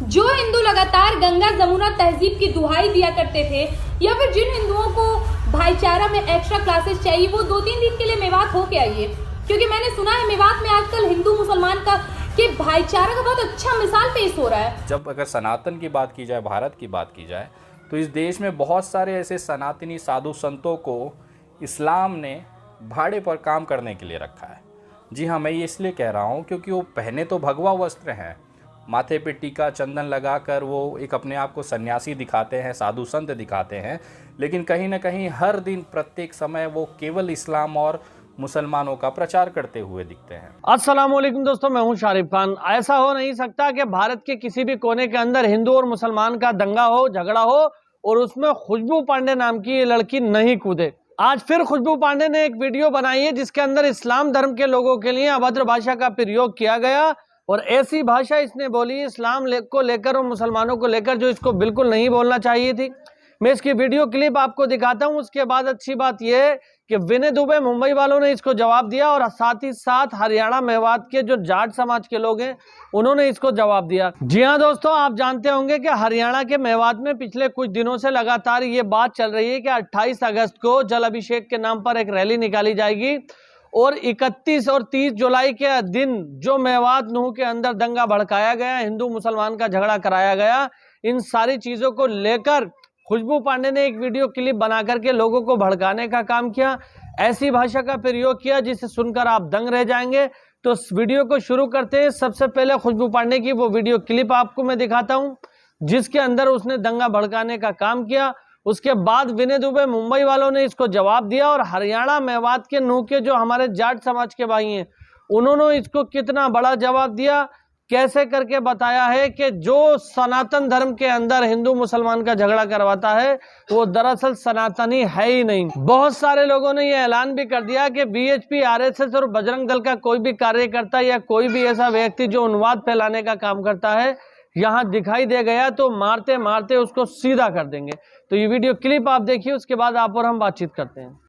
जो हिंदू लगातार गंगा जमुना तहजीब की दुहाई दिया करते थे या फिर जिन हिंदुओं को भाईचारा में एक्स्ट्रा क्लासेस चाहिए वो 2-3 दिन के लिए मेवात होके आइए, क्योंकि मैंने सुना है मेवात में आजकल हिंदू मुसलमान का कि भाईचारा का बहुत अच्छा मिसाल पेश हो रहा है। जब अगर सनातन की बात की जाए, भारत की बात की जाए, तो इस देश में बहुत सारे ऐसे सनातनी साधु संतों को इस्लाम ने भाड़े पर काम करने के लिए रखा है। जी हाँ, मैं ये इसलिए कह रहा हूँ क्योंकि वो पहने तो भगवा वस्त्र हैं, माथे पे टीका चंदन लगाकर वो एक अपने आप को सन्यासी दिखाते हैं, साधु संत दिखाते हैं, लेकिन कहीं ना कहीं हर दिन प्रत्येक समय वो केवल इस्लाम और मुसलमानों का प्रचार करते हुए दिखते हैं। अस्सलाम वालेकुम दोस्तों, मैं हूं शारिफ खान। ऐसा हो नहीं सकता कि भारत के किसी भी कोने के अंदर हिंदू और मुसलमान का दंगा हो, झगड़ा हो और उसमें खुशबू पांडे नाम की ये लड़की नहीं कूदे। आज फिर खुशबू पांडे ने एक वीडियो बनाई है जिसके अंदर इस्लाम धर्म के लोगों के लिए अभद्र भाषा का प्रयोग किया गया और ऐसी भाषा इसने बोली इस्लाम को लेकर और मुसलमानों को लेकर जो इसको बिल्कुल नहीं बोलना चाहिए थी। मैं इसकी वीडियो क्लिप आपको दिखाता हूं। उसके बाद अच्छी बात यह है कि विनय दुबे मुंबई वालों ने इसको जवाब दिया और साथ ही साथ हरियाणा मेवात के जो जाट समाज के लोग हैं उन्होंने इसको जवाब दिया। जी हाँ दोस्तों, आप जानते होंगे कि हरियाणा के मेवात में पिछले कुछ दिनों से लगातार ये बात चल रही है कि 28 अगस्त को जल अभिषेक के नाम पर एक रैली निकाली जाएगी और 31 और 30 जुलाई के दिन जो मेवात नूह के अंदर दंगा भड़काया गया, हिंदू मुसलमान का झगड़ा कराया गया, इन सारी चीजों को लेकर खुशबू पांडे ने एक वीडियो क्लिप बना करके लोगों को भड़काने का काम किया, ऐसी भाषा का प्रयोग किया जिसे सुनकर आप दंग रह जाएंगे। तो इस वीडियो को शुरू करते हैं। सबसे पहले खुशबू पांडे की वो वीडियो क्लिप आपको मैं दिखाता हूं जिसके अंदर उसने दंगा भड़काने का काम किया। उसके बाद विनय दुबे मुंबई वालों ने इसको जवाब दिया और हरियाणा मेवात के नूह के जो हमारे जाट समाज के भाई हैं उन्होंने इसको कितना बड़ा जवाब दिया, कैसे करके बताया है कि जो सनातन धर्म के अंदर हिंदू मुसलमान का झगड़ा करवाता है वो दरअसल सनातनी है ही नहीं। बहुत सारे लोगों ने यह ऐलान भी कर दिया कि बीएचपी, आरएसएस और बजरंग दल का कोई भी कार्यकर्ता या कोई भी ऐसा व्यक्ति जो उन्माद फैलाने का काम करता है यहाँ दिखाई दे गया तो मारते मारते उसको सीधा कर देंगे। तो ये वीडियो क्लिप आप देखिए, उसके बाद आप और हम बातचीत करते हैं।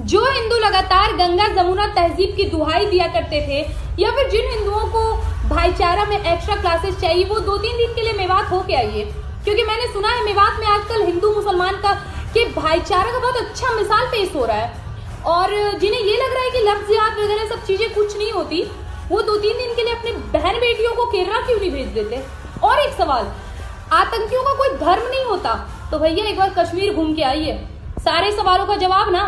जो हिंदू लगातार गंगा जमुना तहजीब की दुहाई दिया करते थे या फिर जिन हिंदुओं को भाईचारा में एक्स्ट्रा क्लासेस चाहिए वो 2-3 दिन के लिए मेवात होके आइए, क्योंकि मैंने सुना है मेवात में आजकल हिंदू मुसलमान का कि भाईचारा का बहुत अच्छा मिसाल पेश हो रहा है। और जिन्हें ये लग रहा है कि लफ्ज़ियात वगैरह सब चीजें कुछ नहीं होती, वो 2-3 दिन के लिए अपनी बहन बेटियों को केरला क्यों नहीं भेज देते। और एक सवाल, आतंकियों का कोई धर्म नहीं होता तो भैया एक बार कश्मीर घूम के आइए, सारे सवालों का जवाब ना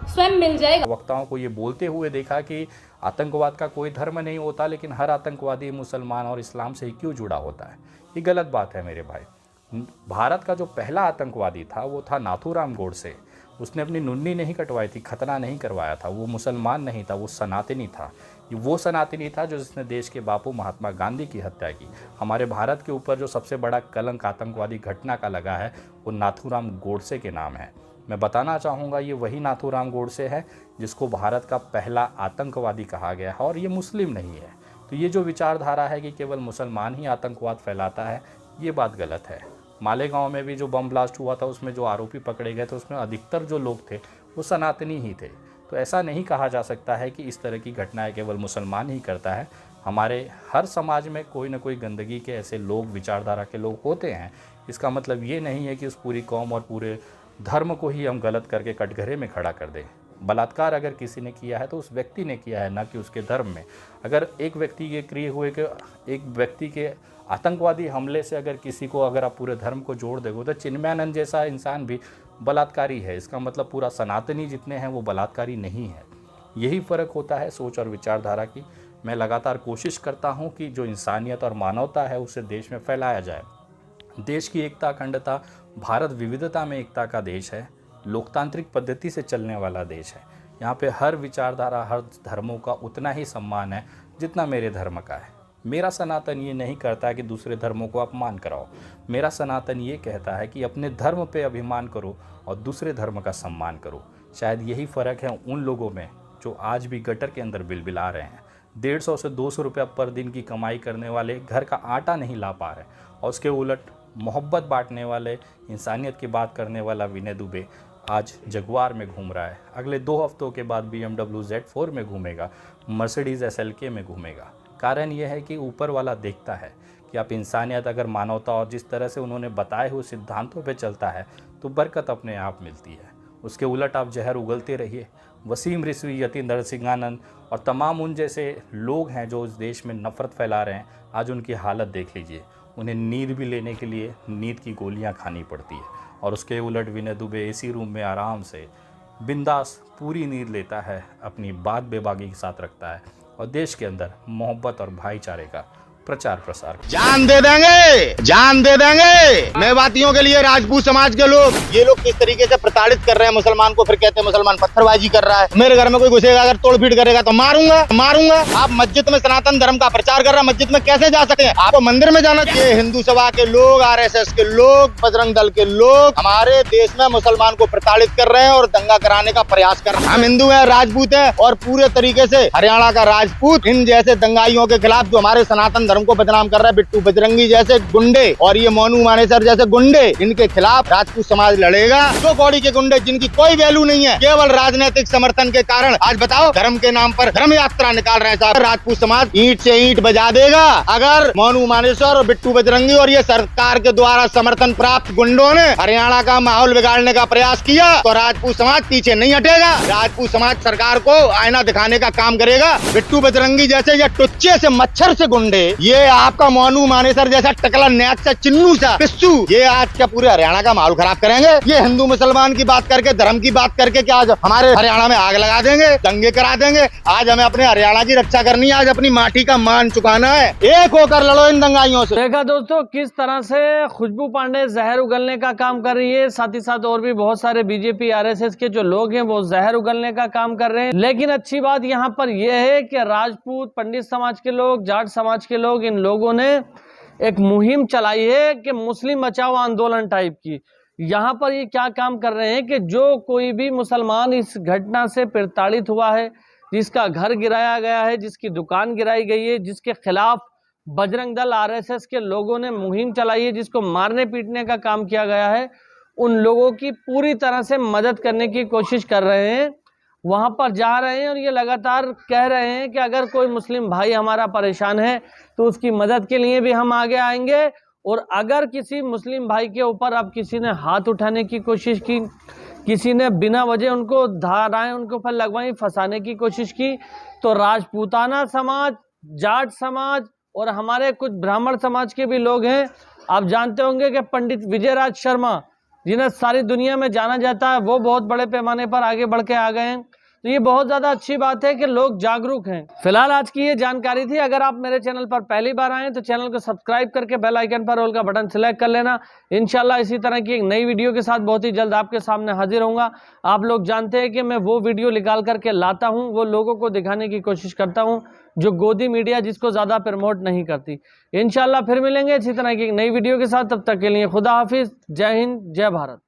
स्वयं मिल जाएगा। वक्ताओं को ये बोलते हुए देखा कि आतंकवाद का कोई धर्म नहीं होता, लेकिन हर आतंकवादी मुसलमान और इस्लाम से ही क्यों जुड़ा होता है। ये गलत बात है मेरे भाई। भारत का जो पहला आतंकवादी था वो था नाथूराम गोडसे। उसने अपनी नुन्नी नहीं कटवाई थी, खतना नहीं करवाया था। वो मुसलमान नहीं था, वो सनातनी था। वो सनातनी था जो जिसने देश के बापू महात्मा गांधी की हत्या की। हमारे भारत के ऊपर जो सबसे बड़ा कलंक आतंकवादी घटना का लगा है वो नाथूराम गोडसे के नाम है। मैं बताना चाहूँगा ये वही नाथूराम गोडसे है जिसको भारत का पहला आतंकवादी कहा गया है और ये मुस्लिम नहीं है। तो ये जो विचारधारा है कि केवल मुसलमान ही आतंकवाद फैलाता है, ये बात गलत है। मालेगांव में भी जो बम ब्लास्ट हुआ था उसमें जो आरोपी पकड़े गए थे उसमें अधिकतर जो लोग थे वो सनातनी ही थे। तो ऐसा नहीं कहा जा सकता है कि इस तरह की घटनाएं केवल मुसलमान ही करता है। हमारे हर समाज में कोई ना कोई गंदगी के ऐसे लोग, विचारधारा के लोग होते हैं। इसका मतलब ये नहीं है कि उस पूरी कौम और पूरे धर्म को ही हम गलत करके कटघरे में खड़ा कर दें। बलात्कार अगर किसी ने किया है तो उस व्यक्ति ने किया है, ना कि उसके धर्म में। अगर एक व्यक्ति के क्रिए हुए कि एक व्यक्ति के आतंकवादी हमले से अगर किसी को अगर आप पूरे धर्म को जोड़ देंगे तो चिन्मयानंद जैसा इंसान भी बलात्कारी है। इसका मतलब पूरा सनातनी जितने हैं वो बलात्कारी नहीं है। यही फ़र्क होता है सोच और विचारधारा की। मैं लगातार कोशिश करता हूँ कि जो इंसानियत और मानवता है उसे देश में फैलाया जाए। देश की एकता, अखंडता, भारत विविधता में एकता का देश है। लोकतांत्रिक पद्धति से चलने वाला देश है। यहाँ पे हर विचारधारा, हर धर्मों का उतना ही सम्मान है जितना मेरे धर्म का है। मेरा सनातन ये नहीं करता कि दूसरे धर्मों को अपमान कराओ। मेरा सनातन ये कहता है कि अपने धर्म पे अभिमान करो और दूसरे धर्म का सम्मान करो। शायद यही फ़र्क है उन लोगों में जो आज भी गटर के अंदर बिलबिला रहे हैं। 150 से 200 रुपया पर दिन की कमाई करने वाले घर का आटा नहीं ला पा रहे और उसके उलट मोहब्बत बांटने वाले, इंसानियत की बात करने वाला विनय दुबे आज जगुआर में घूम रहा है। अगले 2 हफ्तों के बाद BMW Z4 में घूमेगा, मर्सिडीज़ SLK में घूमेगा। कारण यह है कि ऊपर वाला देखता है कि आप इंसानियत अगर मानवता और जिस तरह से उन्होंने बताए हुए सिद्धांतों पे चलता है तो बरकत अपने आप मिलती है। उसके उलट आप जहर उगलते रहिए। वसीम रिजवी, यतीन नरसिंहानंद और तमाम उन जैसे लोग हैं जो इस देश में नफ़रत फैला रहे हैं, आज उनकी हालत देख लीजिए। उन्हें नींद भी लेने के लिए नींद की गोलियां खानी पड़ती है, और उसके उलट विनय दुबे एसी रूम में आराम से बिंदास पूरी नींद लेता है, अपनी बात बेबाकी के साथ रखता है और देश के अंदर मोहब्बत और भाईचारे का प्रचार प्रसार। जान दे देंगे मेवातियों के लिए राजपूत समाज के लोग। ये लोग किस तरीके से प्रताड़ित कर रहे हैं मुसलमान को, फिर कहते हैं मुसलमान पत्थरबाजी कर रहा है। मेरे घर में कोई घुसेगा अगर तोड़ फीट करेगा तो मारूंगा। आप मस्जिद में सनातन धर्म का प्रचार कर रहे हैं, मस्जिद में कैसे जा सकते हैं? आपको मंदिर में जाना चाहिए। हिंदू सभा के लोग, RSS के लोग, बजरंग दल के लोग हमारे देश में मुसलमान को प्रताड़ित कर रहे हैं और दंगा कराने का प्रयास कर रहे हैं। हम हिंदू हैं, राजपूत हैं और पूरे तरीके से हरियाणा का राजपूत इन जैसे दंगाइयों के खिलाफ जो हमारे सनातन धर्म को बदनाम कर रहा है, बिट्टू बजरंगी जैसे गुंडे और ये मोनू मानेसर जैसे गुंडे, इनके खिलाफ राजपूत समाज लड़ेगा। दो कौड़ी के गुंडे जिनकी कोई वैल्यू नहीं है, केवल राजनीतिक समर्थन के कारण आज बताओ धर्म के नाम पर धर्म यात्रा निकाल रहे हैं। राजपूत समाज ईंट से ईंट बजा देगा अगर मोनू मानेसर और बिट्टू बजरंगी और ये सरकार के द्वारा समर्थन प्राप्त गुंडों ने हरियाणा का माहौल बिगाड़ने का प्रयास किया तो राजपूत समाज पीछे नहीं हटेगा। राजपूत समाज सरकार को आईना दिखाने का काम करेगा। बिट्टू बजरंगी जैसे ये टुच्चे से मच्छर से गुंडे, ये आपका मोनू मानेसर जैसा टकला नैक सा चिन्नू सा पिस्सू, ये आज क्या पूरे हरियाणा का माहौल खराब करेंगे। ये हिंदू मुसलमान की बात करके, धर्म की बात करके क्या आज हमारे हरियाणा में आग लगा देंगे, दंगे करा देंगे। आज हमें अपने हरियाणा की रक्षा करनी है, आज अपनी माटी का मान चुकाना है। एक होकर लड़ो इन दंगाइयों से। देखा दोस्तों किस तरह से खुशबू पांडे जहर उगलने का काम कर रही है, साथ ही साथ और भी बहुत सारे बीजेपी RSS के जो लोग हैं वो जहर उगलने का काम कर रहे हैं। लेकिन अच्छी बात यहाँ पर यह है कि राजपूत, पंडित समाज के लोग, जाट समाज के लोग, इन लोगों ने एक मुहिम चलाई है कि मुस्लिम बचाओ आंदोलन टाइप की। यहाँ पर ये क्या काम कर रहे हैं कि जो कोई भी मुसलमान इस घटना से प्रताड़ित हुआ है, जिसका घर गिराया गया है, जिसकी दुकान गिराई गई है, जिसके खिलाफ बजरंग दल RSS के लोगों ने मुहिम चलाई है, जिसको मारने पीटने का काम किया गया है, उन लोगों की पूरी तरह से मदद करने की कोशिश कर रहे हैं। वहाँ पर जा रहे हैं और ये लगातार कह रहे हैं कि अगर कोई मुस्लिम भाई हमारा परेशान है तो उसकी मदद के लिए भी हम आगे आएंगे। और अगर किसी मुस्लिम भाई के ऊपर अब किसी ने हाथ उठाने की कोशिश की, किसी ने बिना वजह उनको धाराएं उनके ऊपर लगवाई, फंसाने की कोशिश की, तो राजपूताना समाज, जाट समाज और हमारे कुछ ब्राह्मण समाज के भी लोग हैं। आप जानते होंगे कि पंडित विजयराज शर्मा, जिन्हें सारी दुनिया में जाना जाता है, वो बहुत बड़े पैमाने पर आगे बढ़ के आ गए हैं। तो ये बहुत ज़्यादा अच्छी बात है कि लोग जागरूक हैं। फिलहाल आज की ये जानकारी थी। अगर आप मेरे चैनल पर पहली बार आए तो चैनल को सब्सक्राइब करके बेल आइकन पर ऑल का बटन सिलेक्ट कर लेना। इंशाल्लाह इसी तरह की एक नई वीडियो के साथ बहुत ही जल्द आपके सामने हाजिर होऊंगा। आप लोग जानते हैं कि मैं वो वीडियो निकाल करके लाता हूँ, वो लोगों को दिखाने की कोशिश करता हूँ जो गोदी मीडिया जिसको ज़्यादा प्रमोट नहीं करती। इंशाल्लाह फिर मिलेंगे इसी तरह की एक नई वीडियो के साथ। तब तक के लिए खुदा हाफिज़, जय हिंद, जय भारत।